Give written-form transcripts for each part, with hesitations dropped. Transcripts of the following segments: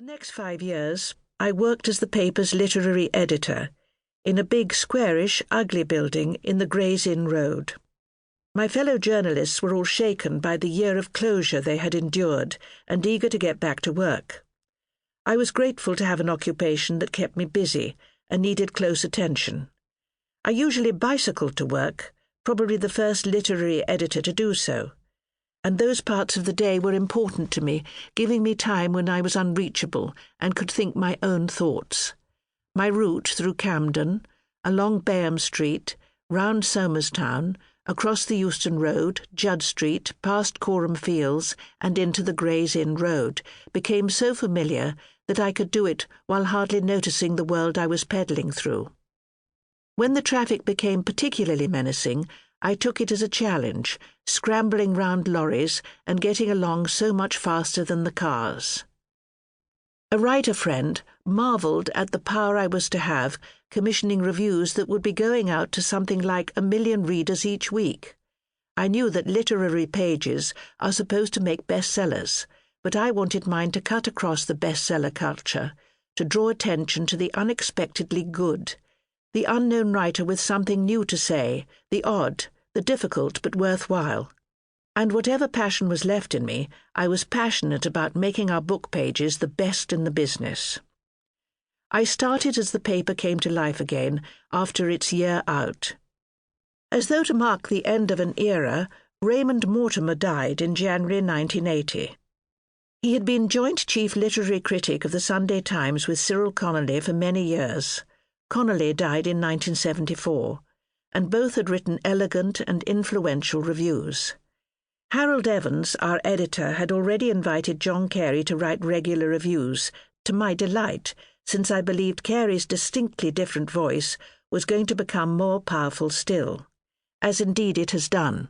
next 5 years, I worked as the paper's literary editor in a big, squarish, ugly building in the Gray's Inn Road. My fellow journalists were all shaken by the year of closure they had endured and eager to get back to work. I was grateful to have an occupation that kept me busy and needed close attention. I usually bicycled to work, probably the first literary editor to do so, and those parts of the day were important to me, giving me time when I was unreachable and could think my own thoughts. My route through Camden, along Bayham Street, round Somerstown, across the Euston Road, Judd Street, past Corham Fields, and into the Gray's Inn Road became so familiar that I could do it while hardly noticing the world I was pedalling through. When the traffic became particularly menacing, I took it as a challenge, scrambling round lorries and getting along so much faster than the cars. A writer friend marvelled at the power I was to have commissioning reviews that would be going out to something like 1 million readers each week. I knew that literary pages are supposed to make bestsellers, but I wanted mine to cut across the bestseller culture, to draw attention to the unexpectedly good, the unknown writer with something new to say, the odd, the difficult but worthwhile. And whatever passion was left in me, I was passionate about making our book pages the best in the business. I started as the paper came to life again after its year out. As though to mark the end of an era, Raymond Mortimer died in January 1980. He had been joint chief literary critic of the Sunday Times with Cyril Connolly for many years. Connolly died in 1974, and both had written elegant and influential reviews. Harold Evans, our editor, had already invited John Carey to write regular reviews, to my delight, since I believed Carey's distinctly different voice was going to become more powerful still, as indeed it has done.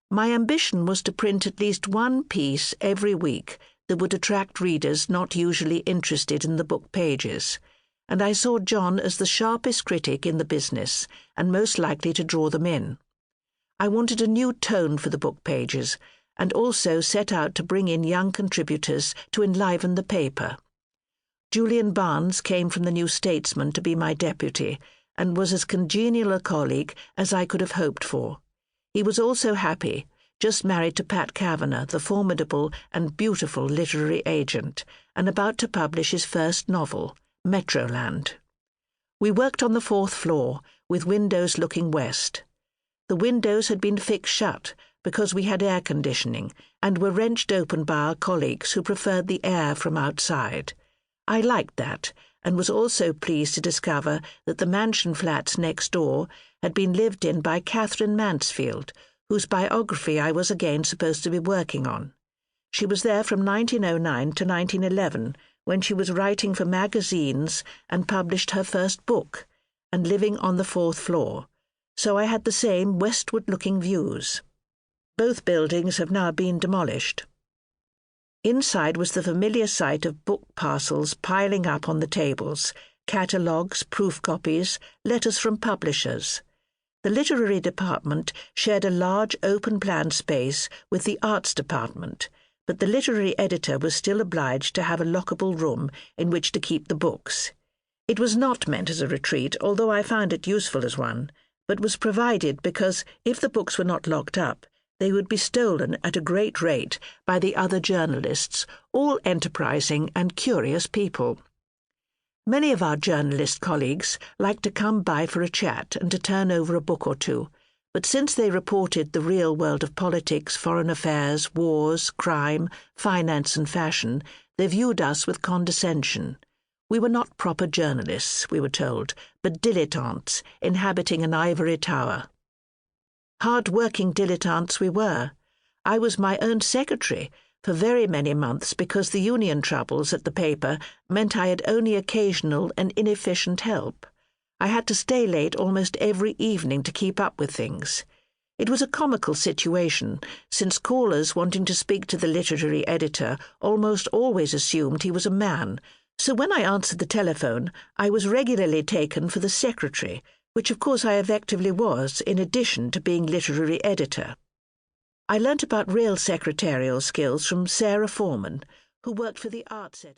My ambition was to print at least one piece every week that would attract readers not usually interested in the book pages, and I saw John as the sharpest critic in the business and most likely to draw them in. I wanted a new tone for the book pages, and also set out to bring in young contributors to enliven the paper. Julian Barnes came from the New Statesman to be my deputy, and was as congenial a colleague as I could have hoped for. He was also happy, just married to Pat Kavanagh, the formidable and beautiful literary agent, and about to publish his first novel, Metroland. We worked on the 4th floor, with windows looking west. The windows had been fixed shut because we had air conditioning and were wrenched open by our colleagues who preferred the air from outside. I liked that, and was also pleased to discover that the mansion flats next door had been lived in by Catherine Mansfield, whose biography I was again supposed to be working on. She was there from 1909 to 1911, when she was writing for magazines and published her first book, and living on the 4th floor, so I had the same westward-looking views. Both buildings have now been demolished. Inside was the familiar sight of book parcels piling up on the tables, catalogues, proof copies, letters from publishers. The literary department shared a large open-plan space with the arts department, but the literary editor was still obliged to have a lockable room in which to keep the books. It was not meant as a retreat, although I found it useful as one, but was provided because, if the books were not locked up, they would be stolen at a great rate by the other journalists, all enterprising and curious people. Many of our journalist colleagues liked to come by for a chat and to turn over a book or two, but since they reported the real world of politics, foreign affairs, wars, crime, finance and fashion, they viewed us with condescension. We were not proper journalists, we were told, but dilettantes inhabiting an ivory tower. Hard-working dilettantes we were. I was my own secretary for very many months because the union troubles at the paper meant I had only occasional and inefficient help. I had to stay late almost every evening to keep up with things. It was a comical situation, since callers wanting to speak to the literary editor almost always assumed he was a man, so when I answered the telephone, I was regularly taken for the secretary, which of course I effectively was, in addition to being literary editor. I learnt about real secretarial skills from Sarah Foreman, who worked for the arts editor.